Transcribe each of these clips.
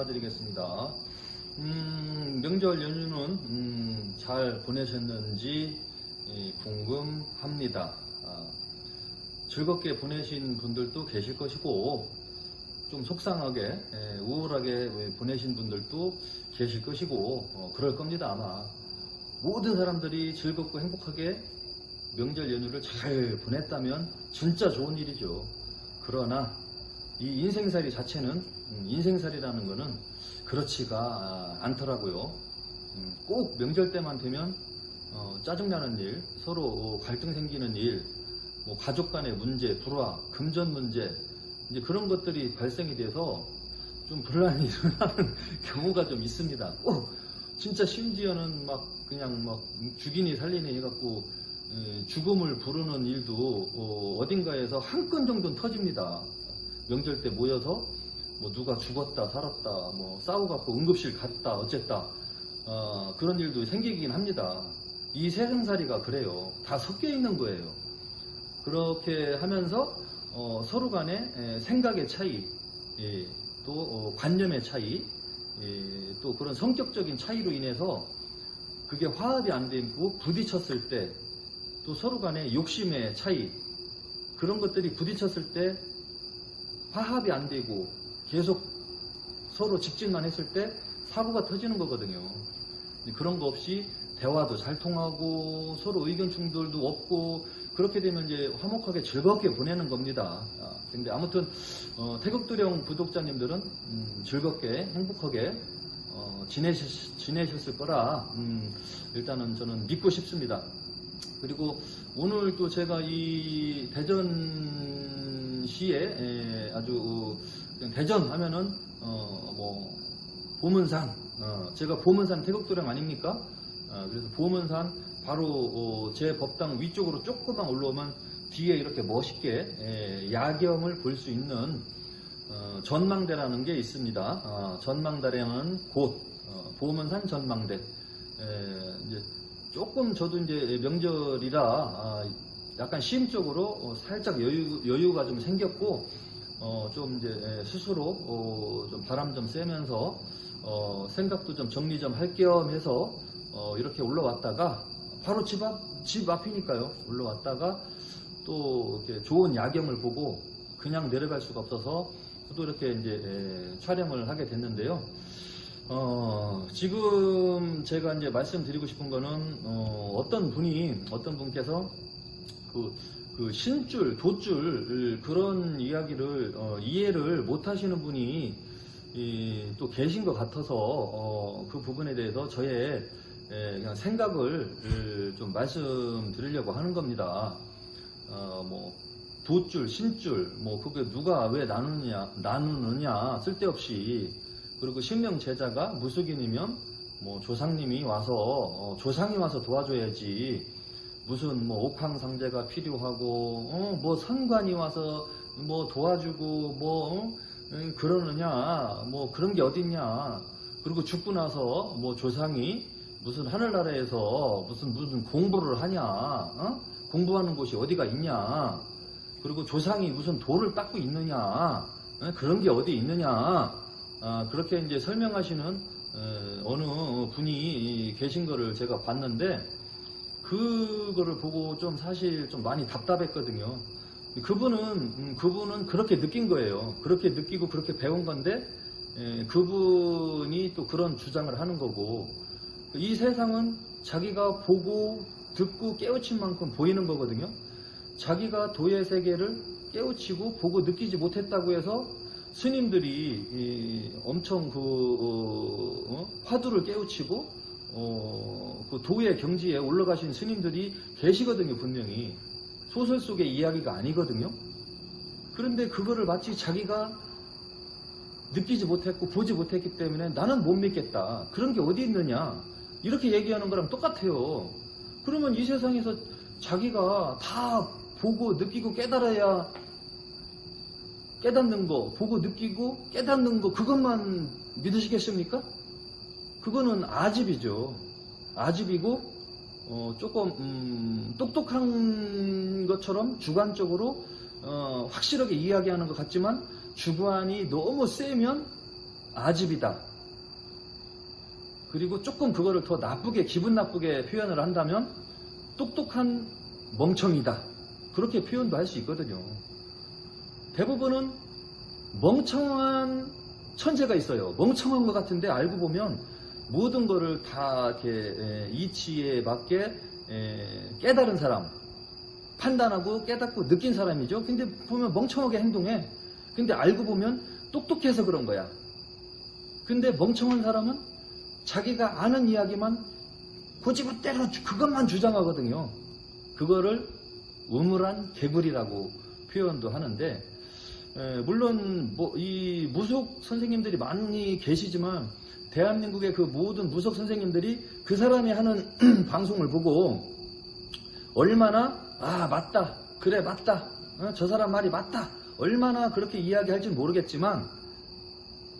인사드리겠습니다. 명절 연휴는 잘 보내셨는지 궁금합니다. 즐겁게 보내신 분들도 계실 것이고 좀 속상하게 우울하게 보내신 분들도 계실 것이고 그럴 겁니다. 아마 모든 사람들이 즐겁고 행복하게 명절 연휴를 잘 보냈다면 진짜 좋은 일이죠. 그러나 이 인생살이 자체는 인생살이라는 거는 그렇지가 않더라고요. 꼭 명절 때만 되면 짜증나는 일, 서로 갈등 생기는 일, 뭐 가족 간의 문제, 불화, 금전 문제, 이제 그런 것들이 발생이 돼서 좀 분란이 일어나는 경우가 좀 있습니다. 진짜 심지어는 막 그냥 막 죽이니 살리니 해갖고 죽음을 부르는 일도 어딘가에서 한 건 정도는 터집니다. 명절 때 모여서 뭐 누가 죽었다 살았다 뭐 싸워갖고 응급실 갔다 어쨌다 그런 일도 생기긴 합니다. 이 세상살이가 그래요. 다 섞여 있는 거예요. 그렇게 하면서 서로 간의 생각의 차이, 또 관념의 차이, 또 그런 성격적인 차이로 인해서 그게 화합이 안 되고 부딪혔을 때, 또 서로 간의 욕심의 차이, 그런 것들이 부딪혔을 때 화합이 안 되고 계속 서로 직진만 했을 때 사고가 터지는 거거든요. 그런 거 없이 대화도 잘 통하고 서로 의견 충돌도 없고 그렇게 되면 이제 화목하게 즐겁게 보내는 겁니다. 근데 아무튼 태극도령 구독자님들은 즐겁게 행복하게 지내셨을 거라 일단은 저는 믿고 싶습니다. 그리고 오늘 또 제가 이 대전시에 아주 대전 하면은 뭐 보문산, 제가 보문산 태극도령 아닙니까? 그래서 보문산 바로 제 법당 위쪽으로 조금만 올라오면 뒤에 이렇게 멋있게 야경을 볼 수 있는 전망대라는 게 있습니다. 전망대라는 곳, 보문산 전망대. 이제 조금 저도 이제 명절이라 약간 시임적으로 살짝 여유가 좀 생겼고 좀 이제 스스로 좀 바람 좀 쐬면서 생각도 좀 정리 좀 할 겸 해서 이렇게 올라왔다가 바로 집 앞이니까요. 올라왔다가 또 이렇게 좋은 야경을 보고 그냥 내려갈 수가 없어서 또 이렇게 이제 촬영을 하게 됐는데요. 지금 제가 이제 말씀드리고 싶은 거는 어떤 분께서 그 신줄, 돗줄 그런 이야기를 이해를 못 하시는 분이 또 계신 것 같아서 그 부분에 대해서 저의 그냥 생각을 좀 말씀드리려고 하는 겁니다. 뭐 돗줄, 신줄, 뭐 그게 누가 왜 나누느냐 쓸데없이. 그리고 신명 제자가 무속인이면 뭐 조상님이 와서 조상이 와서 도와줘야지. 무슨 뭐 옥황상제가 필요하고 뭐 선관이 와서 뭐 도와주고 뭐 그러느냐, 뭐 그런 게 어딨냐. 그리고 죽고 나서 뭐 조상이 무슨 하늘나라에서 무슨 공부를 하냐, 공부하는 곳이 어디가 있냐. 그리고 조상이 무슨 돌을 닦고 있느냐, 그런 게 어디 있느냐. 그렇게 이제 설명하시는 어느 분이 계신 거를 제가 봤는데 그거를 보고 좀 사실 좀 많이 답답했거든요. 그분은 그렇게 느낀 거예요. 그렇게 느끼고 그렇게 배운 건데 그분이 또 그런 주장을 하는 거고, 이 세상은 자기가 보고 듣고 깨우친 만큼 보이는 거거든요. 자기가 도의 세계를 깨우치고 보고 느끼지 못했다고 해서 스님들이 엄청 화두를 깨우치고 그 도의 경지에 올라가신 스님들이 계시거든요. 분명히 소설 속의 이야기가 아니거든요. 그런데 그거를 마치 자기가 느끼지 못했고 보지 못했기 때문에 나는 못 믿겠다, 그런 게 어디 있느냐, 이렇게 얘기하는 거랑 똑같아요. 그러면 이 세상에서 자기가 다 보고 느끼고 깨달아야, 깨닫는 거, 보고 느끼고 깨닫는 거, 그것만 믿으시겠습니까? 그거는 아집이죠. 아집이고 조금 똑똑한 것처럼 주관적으로 확실하게 이야기하는 것 같지만 주관이 너무 세면 아집이다. 그리고 조금 그거를 더 나쁘게, 기분 나쁘게 표현을 한다면 똑똑한 멍청이다. 그렇게 표현도 할 수 있거든요. 대부분은 멍청한 천재가 있어요. 멍청한 것 같은데 알고 보면 모든 거를 다 이렇게 이치에 맞게 깨달은 사람, 판단하고 깨닫고 느낀 사람이죠. 근데 보면 멍청하게 행동해. 근데 알고 보면 똑똑해서 그런 거야. 근데 멍청한 사람은 자기가 아는 이야기만 고지고대로 그것만 주장하거든요. 그거를 우물한 개구리라고 표현도 하는데, 물론 뭐 이 무속 선생님들이 많이 계시지만 대한민국의 그 모든 무속 선생님들이 그 사람이 하는 방송을 보고 얼마나 맞다, 그래 맞다, 저 사람 말이 맞다, 얼마나 그렇게 이야기할지 모르겠지만,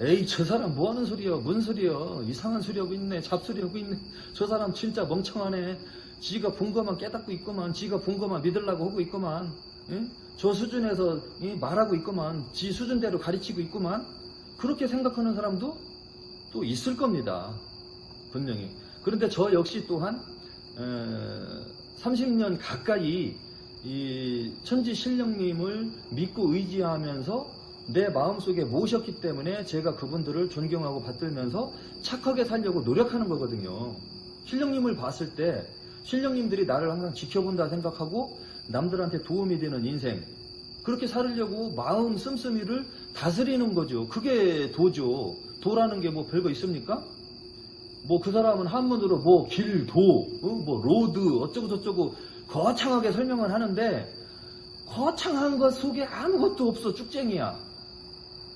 에이 저 사람 뭐하는 소리여, 뭔 소리여, 이상한 소리 하고 있네, 잡소리 하고 있네, 저 사람 진짜 멍청하네, 지가 본 것만 깨닫고 있구만, 지가 본 것만 믿으려고 하고 있구만, 응? 저 수준에서 말하고 있구만, 지 수준대로 가르치고 있구만, 그렇게 생각하는 사람도 또 있을 겁니다. 분명히. 그런데 저 역시 또한 30년 가까이 이 천지신령님을 믿고 의지하면서 내 마음속에 모셨기 때문에 제가 그분들을 존경하고 받들면서 착하게 살려고 노력하는 거거든요. 신령님을 봤을 때 신령님들이 나를 항상 지켜본다 생각하고 남들한테 도움이 되는 인생, 그렇게 살으려고 마음 씀씀이를 다스리는 거죠. 그게 도죠. 도라는 게 뭐 별거 있습니까? 뭐 그 사람은 한문으로 뭐 길, 도, 뭐 로드 어쩌고 저쩌고 거창하게 설명을 하는데 거창한 것 속에 아무것도 없어. 쭉쟁이야.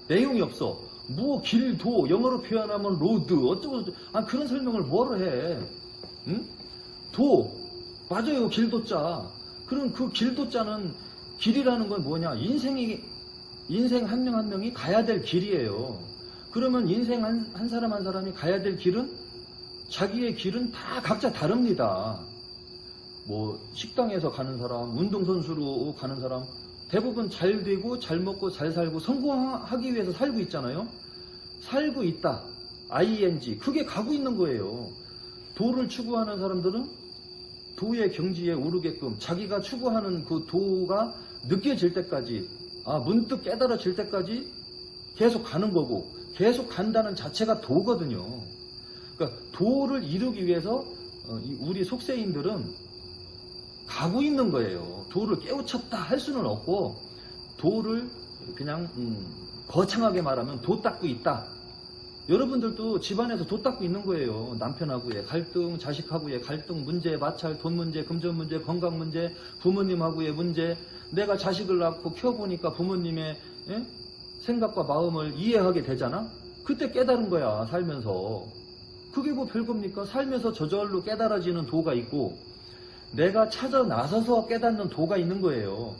내용이 없어. 뭐 길, 도, 영어로 표현하면 로드 어쩌고 저쩌고, 그런 설명을 뭐로 해? 응? 도, 맞아요. 길도자. 그럼 그 길도자는, 길이라는 건 뭐냐? 인생 한 명 한 명이 가야 될 길이에요. 그러면 인생 한 사람 한 사람이 가야 될 길은, 자기의 길은 다 각자 다릅니다. 뭐 식당에서 가는 사람, 운동선수로 가는 사람, 대부분 잘 되고 잘 먹고 잘 살고 성공하기 위해서 살고 있잖아요. 살고 있다, ing, 그게 가고 있는 거예요. 도를 추구하는 사람들은 도의 경지에 오르게끔 자기가 추구하는 그 도가 느껴질 때까지, 문득 깨달아질 때까지 계속 가는 거고, 계속 간다는 자체가 도거든요. 그러니까 도를 이루기 위해서 우리 속세인들은 가고 있는 거예요. 도를 깨우쳤다 할 수는 없고, 도를 그냥 거창하게 말하면 도 닦고 있다. 여러분들도 집안에서 도 닦고 있는 거예요. 남편하고의 갈등, 자식하고의 갈등, 문제, 마찰, 돈 문제, 금전 문제, 건강 문제, 부모님하고의 문제, 내가 자식을 낳고 키워보니까 부모님의 생각과 마음을 이해하게 되잖아? 그때 깨달은 거야, 살면서. 그게 뭐 별겁니까? 살면서 저절로 깨달아지는 도가 있고, 내가 찾아 나서서 깨닫는 도가 있는 거예요.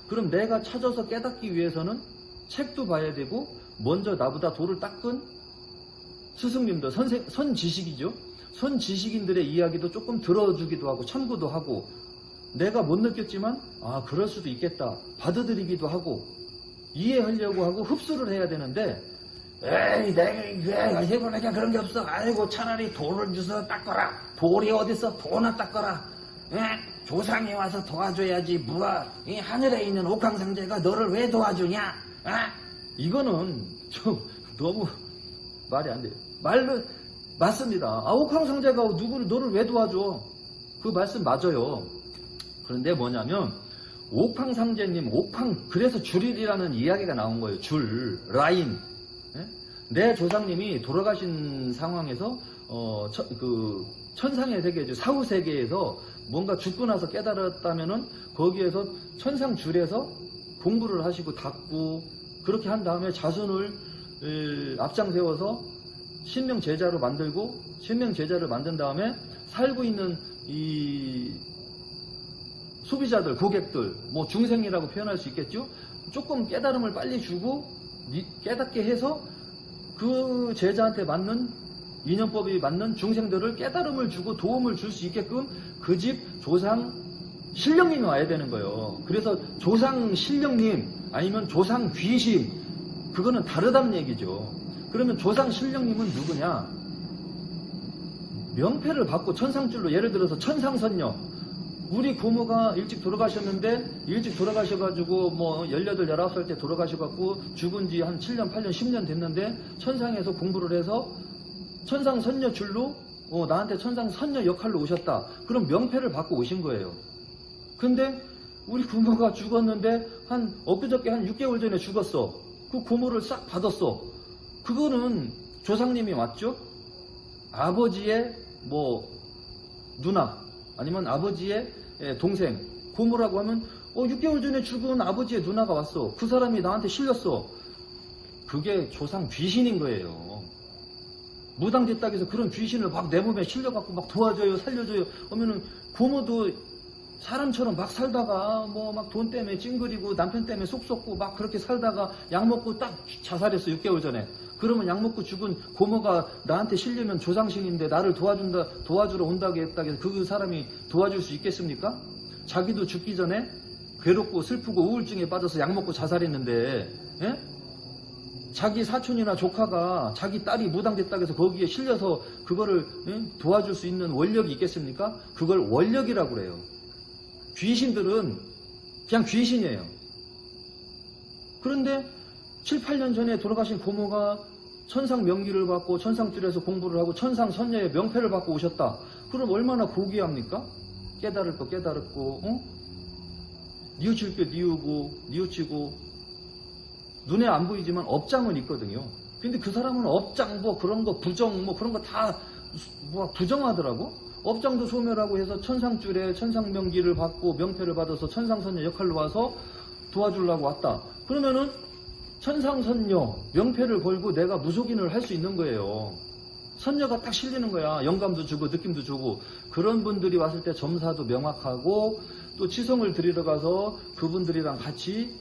그럼 내가 찾아서 깨닫기 위해서는 책도 봐야 되고, 먼저 나보다 도를 닦은 스승님들, 선지식이죠. 선지식인들의 이야기도 조금 들어주기도 하고 참고도 하고, 내가 못 느꼈지만 그럴 수도 있겠다 받아들이기도 하고 이해하려고 하고 흡수를 해야 되는데, 에이 내가 해보니까 그런 게 없어. 아이고 차라리 돌을 주서 닦거라. 돌이 어딨어? 도나 닦거라. 조상이 와서 도와줘야지. 뭐가 이 하늘에 있는 옥황상제가 너를 왜 도와주냐? 이거는 좀 너무 말이 안 돼요. 말로 맞습니다. 옥황상제가 너를 왜 도와줘? 그 말씀 맞아요. 그런데 뭐냐면 옥황상제님, 그래서 줄이라는 이야기가 나온 거예요. 줄, 라인. 내 조상님이 돌아가신 상황에서 천상의 세계죠. 사후 세계에서 뭔가 죽고 나서 깨달았다면은 거기에서 천상 줄에서 공부를 하시고 닦고 그렇게 한 다음에 자손을 앞장 세워서 신명 제자로 만들고, 신명 제자를 만든 다음에 살고 있는 이 소비자들, 고객들, 뭐 중생이라고 표현할 수 있겠죠? 조금 깨달음을 빨리 주고 깨닫게 해서 그 제자한테 맞는, 인연법이 맞는 중생들을 깨달음을 주고 도움을 줄 수 있게끔 그 집 조상 신령님이 와야 되는 거예요. 그래서 조상 신령님 아니면 조상 귀신, 그거는 다르다는 얘기죠. 그러면 조상 신령님은 누구냐? 명패를 받고 천상줄로, 예를 들어서 천상선녀, 우리 고모가 일찍 돌아가셨는데, 일찍 돌아가셔가지고 뭐 18, 19살 때 돌아가셔갖고 죽은 지 한 7년, 8년, 10년 됐는데 천상에서 공부를 해서 천상선녀 줄로 나한테 천상선녀 역할로 오셨다. 그럼 명패를 받고 오신 거예요. 근데 우리 고모가 죽었는데 엊그저께 한 6개월 전에 죽었어. 그 고모를 싹 받았어. 그거는 조상님이 맞죠? 아버지의 뭐 누나 아니면 아버지의 동생 고모라고 하면 6개월 전에 죽은 아버지의 누나가 왔어. 그 사람이 나한테 실렸어. 그게 조상 귀신인 거예요. 무당뒷닥에서 그런 귀신을 막 내 몸에 실려갖고 막 도와줘요, 살려줘요 하면은 고모도 사람처럼 막 살다가 뭐 막 돈 때문에 찡그리고 남편 때문에 속 썩고 막 그렇게 살다가 약 먹고 딱 자살했어. 6개월 전에. 그러면 약 먹고 죽은 고모가 나한테 실리면 조상신인데 나를 도와주러 온다고 했다고 해서 그 사람이 도와줄 수 있겠습니까? 자기도 죽기 전에 괴롭고 슬프고 우울증에 빠져서 약 먹고 자살했는데, 예? 자기 사촌이나 조카가 자기 딸이 무당됐다고 해서 거기에 실려서 그거를 도와줄 수 있는 원력이 있겠습니까? 그걸 원력이라고 그래요. 귀신들은 그냥 귀신이에요. 그런데 7, 8년 전에 돌아가신 고모가 천상 명기를 받고 천상줄에서 공부를 하고 천상 선녀의 명패를 받고 오셨다. 그럼 얼마나 고귀합니까? 깨달을 거 깨달았고, 뉘우칠 거 뉘우치고, 눈에 안 보이지만 업장은 있거든요. 근데 그 사람은 업장 뭐 그런 거 부정 뭐 그런 거 다 부정하더라고. 업장도 소멸하고 해서 천상줄에 천상명기를 받고 명패를 받아서 천상선녀 역할로 와서 도와주려고 왔다. 그러면은 천상선녀 명패를 걸고 내가 무속인을 할 수 있는 거예요. 선녀가 딱 실리는 거야. 영감도 주고 느낌도 주고. 그런 분들이 왔을 때 점사도 명확하고 또 치성을 드리러 가서 그분들이랑 같이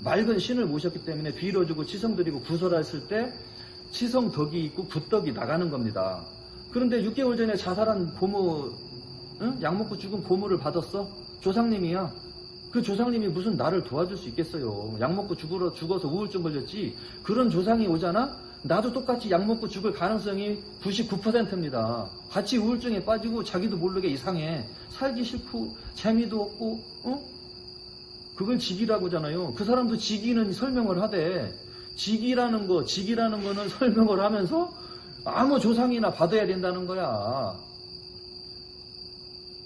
맑은 신을 모셨기 때문에 빌어주고 치성 드리고 구설했을 때 치성 덕이 있고 굿덕이 나가는 겁니다. 그런데 6개월 전에 자살한 고모, 약 먹고 죽은 고모를 받았어? 조상님이야. 그 조상님이 무슨 나를 도와줄 수 있겠어요. 약 먹고 죽어서 우울증 걸렸지. 그런 조상이 오잖아? 나도 똑같이 약 먹고 죽을 가능성이 99%입니다. 같이 우울증에 빠지고 자기도 모르게 이상해. 살기 싫고 재미도 없고 그걸 직이라고 하잖아요. 그 사람도 직이는 설명을 하되 직이라는 거는 설명을 하면서 아무 조상이나 받아야 된다는 거야.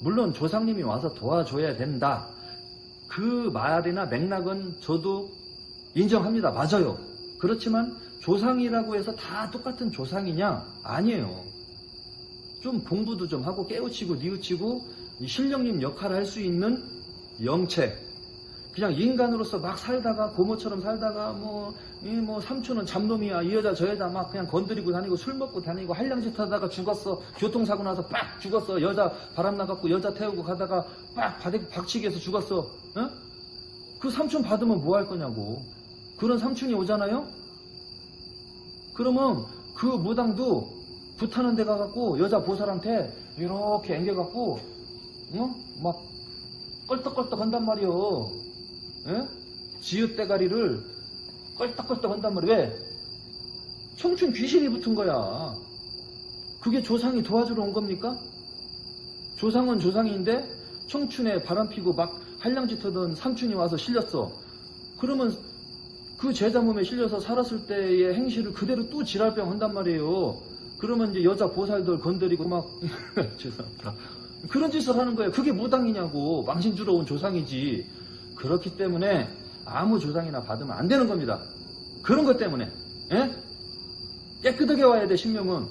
물론 조상님이 와서 도와줘야 된다. 그 말이나 맥락은 저도 인정합니다. 맞아요. 그렇지만 조상이라고 해서 다 똑같은 조상이냐? 아니에요. 좀 공부도 좀 하고 깨우치고 뉘우치고 신령님 역할을 할 수 있는 영체. 그냥 인간으로서 막 살다가 고모처럼 살다가 뭐 삼촌은 잡놈이야 이 여자 저 여자 막 그냥 건드리고 다니고 술 먹고 다니고 한량짓 하다가 죽었어. 교통사고 나서 빡 죽었어. 여자 바람 나갖고 여자 태우고 가다가 빡 박치기해서 죽었어. 그 삼촌 받으면 뭐 할 거냐고. 그런 삼촌이 오잖아요. 그러면 그 무당도 붓하는 데 가갖고 여자 보살한테 이렇게 앵겨갖고 막 껄떡껄떡 한단 말이요. 지읒대가리를 껄떡껄떡 한단 말이야. 왜? 청춘 귀신이 붙은 거야. 그게 조상이 도와주러 온 겁니까? 조상은 조상인데 청춘에 바람피고 막 한량짓 하던 삼촌이 와서 실렸어. 그러면 그 제자 몸에 실려서 살았을 때의 행실을 그대로 또 지랄병 한단 말이에요. 그러면 이제 여자 보살들 건드리고 막 죄송합니다. 그런 짓을 하는 거예요. 그게 무당이냐고. 망신 주러 온 조상이지. 그렇기 때문에 아무 조상이나 받으면 안 되는 겁니다. 그런 것 때문에 깨끗하게 와야 돼. 신명은.